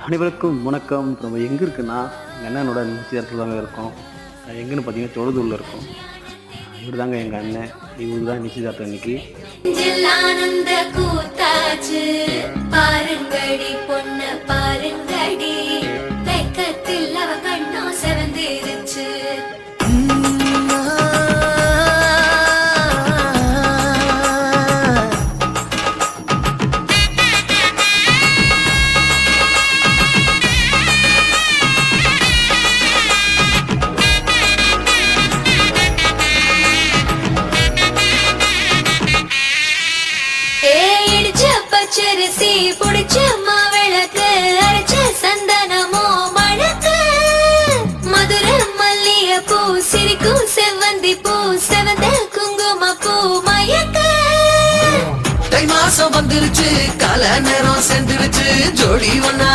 அனைவருக்கும் வணக்கம். நம்ம எங்கே இருக்குன்னா எங்கள் அண்ணனோட நிச்சயதார்த்தத்தில் தாங்க இருக்கோம். எங்கேன்னு பார்த்தீங்கன்னா தொழுதூரில் இருக்கோம். இவர் தாங்க எங்கள் அண்ணன். இவரு தான் நிச்சயதார்த்தம் இன்னைக்கு. ஆனந்த கூத்தாச்சு பாருங்கடி பொண்ண பாருங்கடி வெக்கத்தில் அவ கண்ணோ செவந்திருச்சு. பச்சரிசி புடிச்ச மாவிளக்கு அரைச்ச சந்தனமோ மழக்கு மதுர மல்லிய பூ சிரிக்கும் செவ்வந்தி பூ செவந்த குங்கும பூ மயக்க. தை மாசம் வந்துருச்சு, கால நேரம் சென்றுருச்சு, ஜோடி ஒன்னா